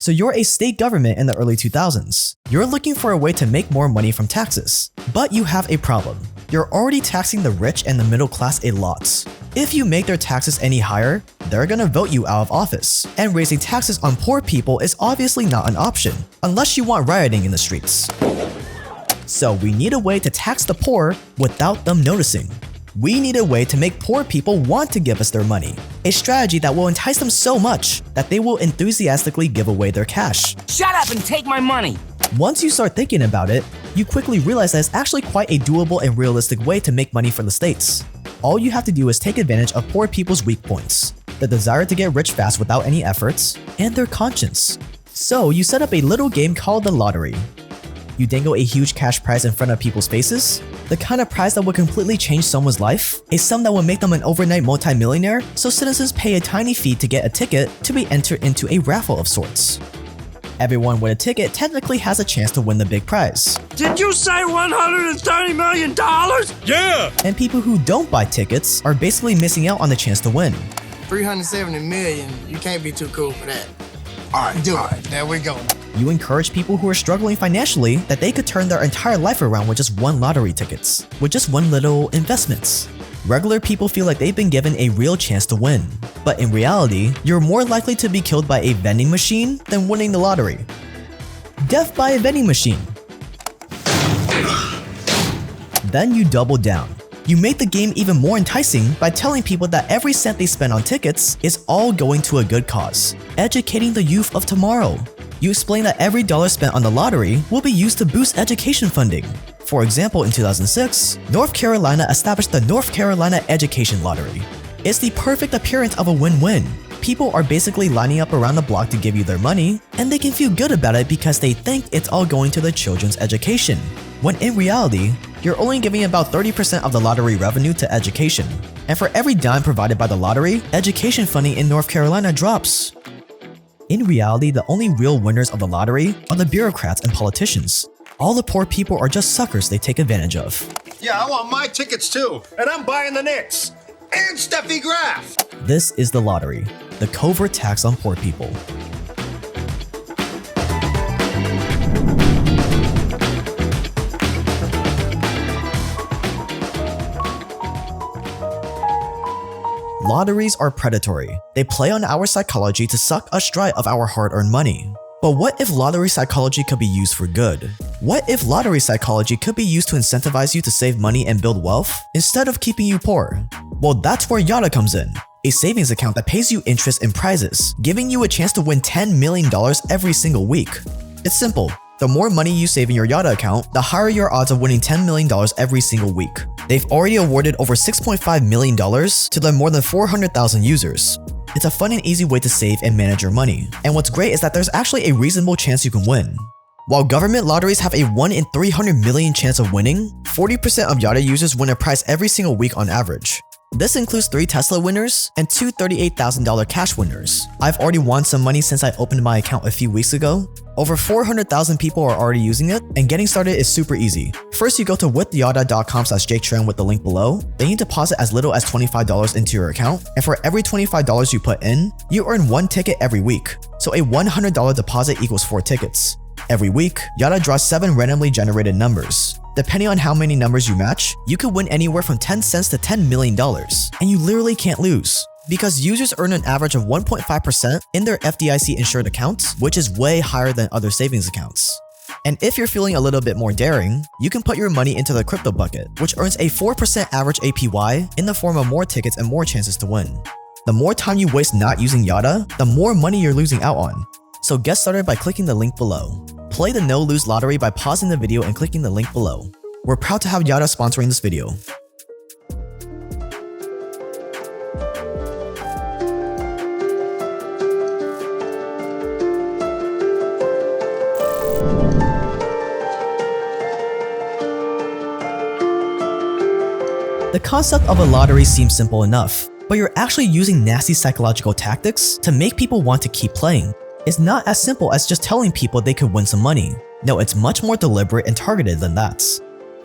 So you're a state government in the early 2000s. You're looking for a way to make more money from taxes. But you have a problem. You're already taxing the rich and the middle class a lot. If you make their taxes any higher, they're gonna vote you out of office. And raising taxes on poor people is obviously not an option, unless you want rioting in the streets. So we need a way to tax the poor without them noticing. We need a way to make poor people want to give us their money. A strategy that will entice them so much that they will enthusiastically give away their cash. Shut up and take my money! Once you start thinking about it, you quickly realize that it's actually quite a doable and realistic way to make money for the states. All you have to do is take advantage of poor people's weak points, the desire to get rich fast without any efforts, and their conscience. So you set up a little game called the lottery. You dangle a huge cash prize in front of people's faces, the kind of prize that would completely change someone's life, a sum that would make them an overnight multimillionaire, so citizens pay a tiny fee to get a ticket to be entered into a raffle of sorts. Everyone with a ticket technically has a chance to win the big prize. Did you say $130 million? Yeah! And people who don't buy tickets are basically missing out on the chance to win. 370 million, you can't be too cool for that. All right, Do it. There we go. You encourage people who are struggling financially that they could turn their entire life around with just one lottery tickets, with just one little investment. Regular people feel like they've been given a real chance to win, but in reality, you're more likely to be killed by a vending machine than winning the lottery. Death by a vending machine. Then you double down. You make the game even more enticing by telling people that every cent they spend on tickets is all going to a good cause, educating the youth of tomorrow. You explain that every dollar spent on the lottery will be used to boost education funding. For example, in 2006, North Carolina established the North Carolina Education Lottery. It's the perfect appearance of a win-win. People are basically lining up around the block to give you their money, and they can feel good about it because they think it's all going to their children's education, when in reality, you're only giving about 30% of the lottery revenue to education. And for every dime provided by the lottery, education funding in North Carolina drops. In reality, the only real winners of the lottery are the bureaucrats and politicians. All the poor people are just suckers they take advantage of. Yeah, I want my tickets too. And I'm buying the Knicks. And Steffi Graf. This is the lottery, the covert tax on poor people. Lotteries are predatory. They play on our psychology to suck us dry of our hard-earned money. But what if lottery psychology could be used for good? What if lottery psychology could be used to incentivize you to save money and build wealth instead of keeping you poor? Well, that's where Yada comes in, a savings account that pays you interest and prizes, giving you a chance to win $10 million every single week. It's simple. The more money you save in your Yada account, the higher your odds of winning $10 million every single week. They've already awarded over $6.5 million to their more than 400,000 users. It's a fun and easy way to save and manage your money. And what's great is that there's actually a reasonable chance you can win. While government lotteries have a 1 in 300 million chance of winning, 40% of Yada users win a prize every single week on average. This includes 3 Tesla winners and 2 $38,000 cash winners. I've already won some money since I opened my account a few weeks ago. Over 400,000 people are already using it, and getting started is super easy. First, you go to withyada.com/JakeTran with the link below. Then you deposit as little as $25 into your account, and for every $25 you put in, you earn 1 ticket every week. So a $100 deposit equals 4 tickets. Every week, Yada draws 7 randomly generated numbers. Depending on how many numbers you match, you could win anywhere from 10 cents to $10 million, and you literally can't lose. Because users earn an average of 1.5% in their FDIC insured accounts, which is way higher than other savings accounts. And if you're feeling a little bit more daring, you can put your money into the crypto bucket, which earns a 4% average APY in the form of more tickets and more chances to win. The more time you waste not using Yada, the more money you're losing out on. So get started by clicking the link below. Play the no-lose lottery by pausing the video and clicking the link below. We're proud to have Yada sponsoring this video. The concept of a lottery seems simple enough, but you're actually using nasty psychological tactics to make people want to keep playing. It's not as simple as just telling people they could win some money. No, it's much more deliberate and targeted than that.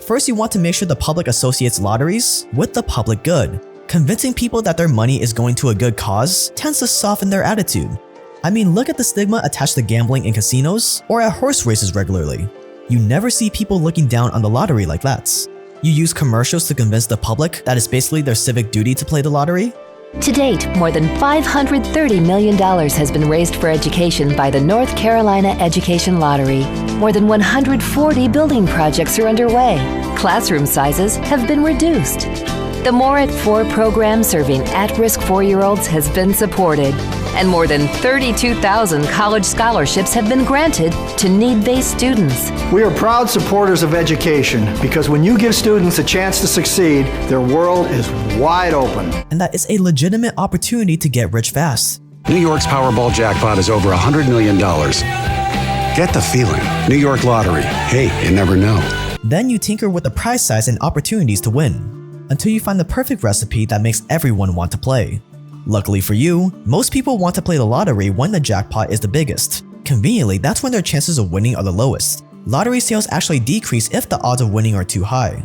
First, you want to make sure the public associates lotteries with the public good. Convincing people that their money is going to a good cause tends to soften their attitude. I mean, look at the stigma attached to gambling in casinos or at horse races regularly. You never see people looking down on the lottery like that. You use commercials to convince the public that it's basically their civic duty to play the lottery? To date, more than $530 million has been raised for education by the North Carolina Education Lottery. More than 140 building projects are underway. Classroom sizes have been reduced. The More at 4 program serving at-risk 4-year-olds has been supported, and more than 32,000 college scholarships have been granted to need-based students. We are proud supporters of education because when you give students a chance to succeed, their world is wide open. And that is a legitimate opportunity to get rich fast. New York's Powerball jackpot is over $100 million. Get the feeling. New York Lottery. Hey, you never know. Then you tinker with the prize size and opportunities to win, until you find the perfect recipe that makes everyone want to play. Luckily for you, most people want to play the lottery when the jackpot is the biggest. Conveniently, that's when their chances of winning are the lowest. Lottery sales actually decrease if the odds of winning are too high.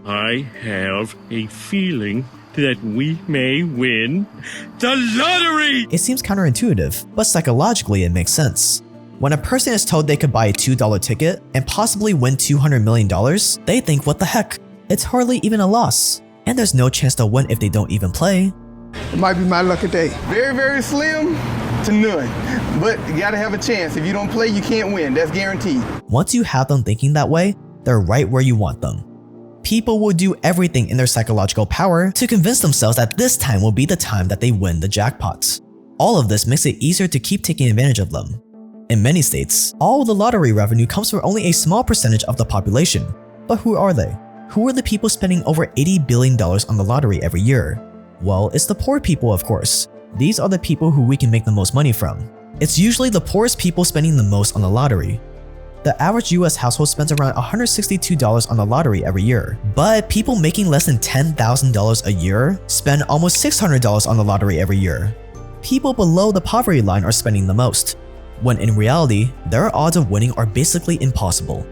I have a feeling that we may win the lottery! It seems counterintuitive, but psychologically it makes sense. When a person is told they could buy a $2 ticket and possibly win $200 million, they think, what the heck? It's hardly even a loss, and there's no chance they'll win if they don't even play. It might be my lucky day. Very, very slim to none, but you gotta have a chance. If you don't play, you can't win. That's guaranteed. Once you have them thinking that way, they're right where you want them. People will do everything in their psychological power to convince themselves that this time will be the time that they win the jackpots. All of this makes it easier to keep taking advantage of them. In many states, all the lottery revenue comes from only a small percentage of the population. But who are they? Who are the people spending over $80 billion on the lottery every year? Well, it's the poor people, of course. These are the people who we can make the most money from. It's usually the poorest people spending the most on the lottery. The average US household spends around $162 on the lottery every year, but people making less than $10,000 a year spend almost $600 on the lottery every year. People below the poverty line are spending the most, when in reality, their odds of winning are basically impossible.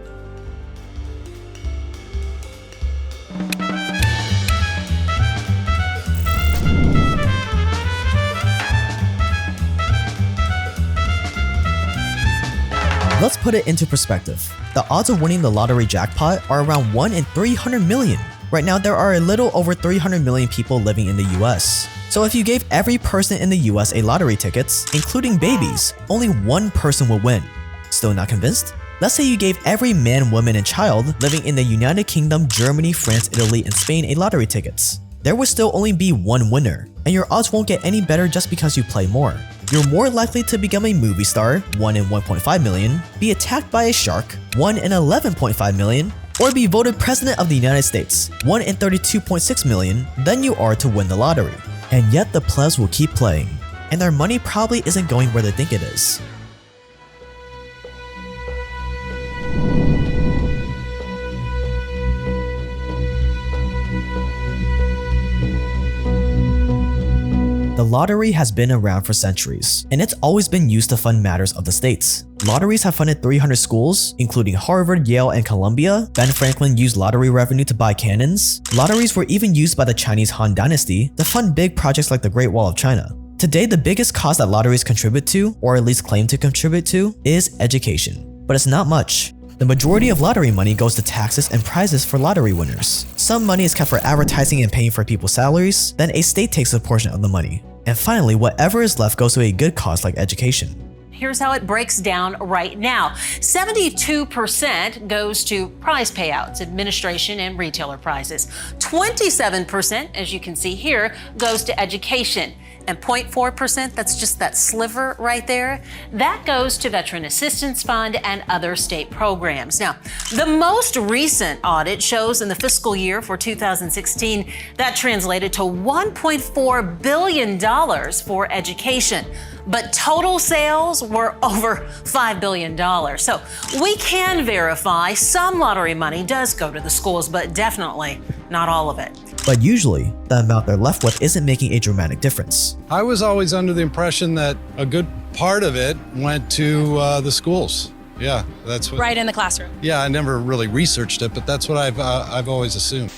Let's put it into perspective. The odds of winning the lottery jackpot are around 1 in 300 million. Right now, there are a little over 300 million people living in the US. So if you gave every person in the US a lottery tickets, including babies, only one person will win. Still not convinced? Let's say you gave every man, woman, and child living in the United Kingdom, Germany, France, Italy, and Spain a lottery tickets. There will still only be one winner, and your odds won't get any better just because you play more. You're more likely to become a movie star, 1 in 1.5 million, be attacked by a shark, 1 in 11.5 million, or be voted President of the United States, 1 in 32.6 million, than you are to win the lottery. And yet the plebs will keep playing, and their money probably isn't going where they think it is. The lottery has been around for centuries, and it's always been used to fund matters of the states. Lotteries have funded 300 schools, including Harvard, Yale, and Columbia. Ben Franklin used lottery revenue to buy cannons. Lotteries were even used by the Chinese Han Dynasty to fund big projects like the Great Wall of China. Today, the biggest cost that lotteries contribute to, or at least claim to contribute to, is education. But it's not much. The majority of lottery money goes to taxes and prizes for lottery winners. Some money is kept for advertising and paying for people's salaries, then a state takes a portion of the money. And finally, whatever is left goes to a good cause like education. Here's how it breaks down right now. 72% goes to prize payouts, administration, and retailer prizes. 27%, as you can see here, goes to education. And 0.4%, that's just that sliver right there, that goes to Veteran Assistance Fund and other state programs. Now, the most recent audit shows in the fiscal year for 2016, that translated to $1.4 billion for education. But total sales were over $5 billion. So we can verify some lottery money does go to the schools, but definitely not all of it. But usually, the amount they're left with isn't making a dramatic difference. I was always under the impression that a good part of it went to the schools. Yeah, that's what. Right in the classroom. Yeah, I never really researched it, but that's what I've always assumed.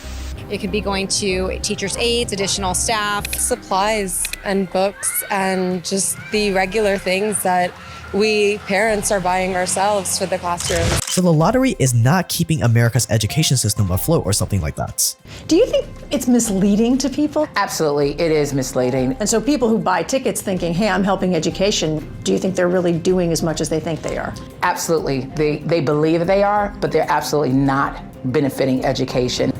It could be going to teachers' aides, additional staff, supplies and books, and just the regular things that we parents are buying ourselves for the classroom. So the lottery is not keeping America's education system afloat or something like that. Do you think it's misleading to people? Absolutely, it is misleading. And so people who buy tickets thinking, hey, I'm helping education, do you think they're really doing as much as they think they are? Absolutely. They believe they are, but they're absolutely not benefiting education.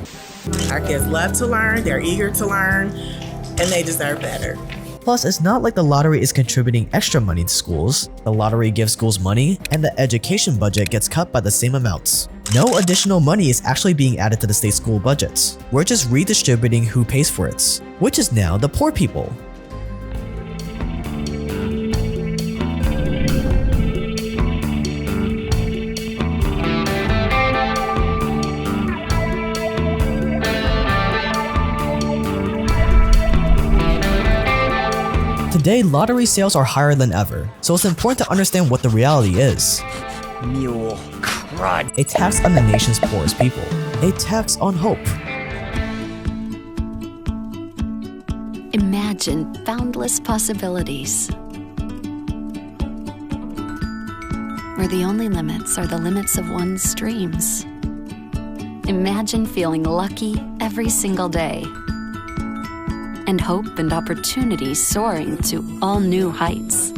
Our kids love to learn, they're eager to learn, and they deserve better. Plus, it's not like the lottery is contributing extra money to schools. The lottery gives schools money, and the education budget gets cut by the same amounts. No additional money is actually being added to the state school budgets. We're just redistributing who pays for it, which is now the poor people. Today, lottery sales are higher than ever, so it's important to understand what the reality is. Mule crud. A tax on the nation's poorest people. A tax on hope. Imagine boundless possibilities, where the only limits are the limits of one's dreams. Imagine feeling lucky every single day, and hope and opportunity soaring to all new heights.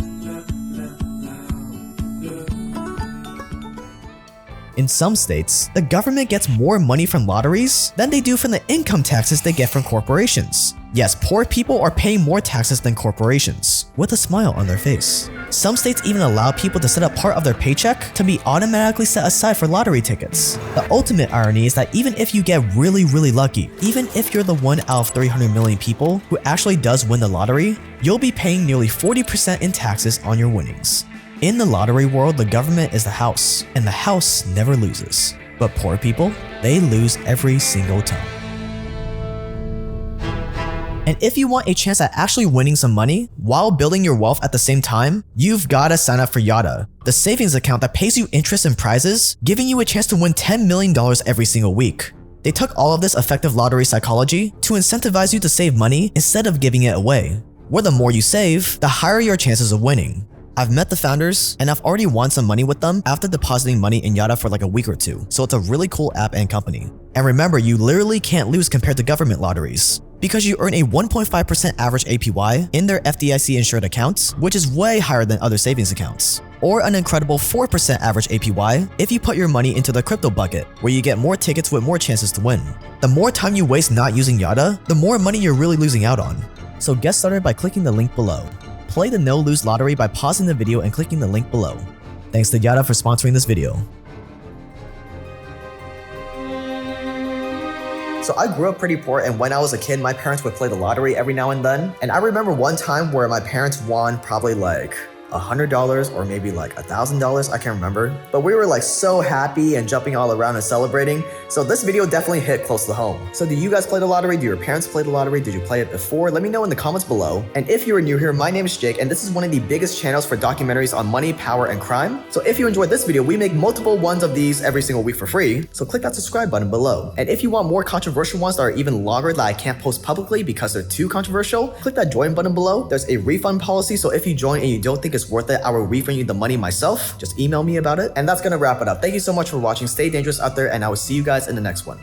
In some states, the government gets more money from lotteries than they do from the income taxes they get from corporations. Yes, poor people are paying more taxes than corporations, with a smile on their face. Some states even allow people to set up part of their paycheck to be automatically set aside for lottery tickets. The ultimate irony is that even if you get really lucky, even if you're the 1 out of 300 million people who actually does win the lottery, you'll be paying nearly 40% in taxes on your winnings. In the lottery world, the government is the house, and the house never loses. But poor people, they lose every single time. And if you want a chance at actually winning some money while building your wealth at the same time, you've gotta sign up for YADA, the savings account that pays you interest and prizes, giving you a chance to win $10 million every single week. They took all of this effective lottery psychology to incentivize you to save money instead of giving it away, where the more you save, the higher your chances of winning. I've met the founders, and I've already won some money with them after depositing money in YADA for like a week or two, so it's a really cool app and company. And remember, you literally can't lose compared to government lotteries, because you earn a 1.5% average APY in their FDIC insured accounts, which is way higher than other savings accounts, or an incredible 4% average APY if you put your money into the crypto bucket, where you get more tickets with more chances to win. The more time you waste not using YADA, the more money you're really losing out on. So get started by clicking the link below. Play the no-lose lottery by pausing the video and clicking the link below. Thanks to YADA for sponsoring this video. So I grew up pretty poor, and when I was a kid, my parents would play the lottery every now and then. And I remember one time where my parents won probably like $100 or maybe like $1,000, I can't remember. But we were like so happy and jumping all around and celebrating. So this video definitely hit close to home. So do you guys play the lottery? Do your parents play the lottery? Did you play it before? Let me know in the comments below. And if you are new here, my name is Jake, and this is one of the biggest channels for documentaries on money, power, and crime. So if you enjoyed this video, we make multiple ones of these every single week for free. So click that subscribe button below. And if you want more controversial ones that are even longer that I can't post publicly because they're too controversial, click that join button below. There's a refund policy, so if you join and you don't think it's worth it, I will refund you the money myself. Just email me about it. And that's gonna wrap it up. Thank you so much for watching. Stay dangerous out there, and I will see you guys in the next one.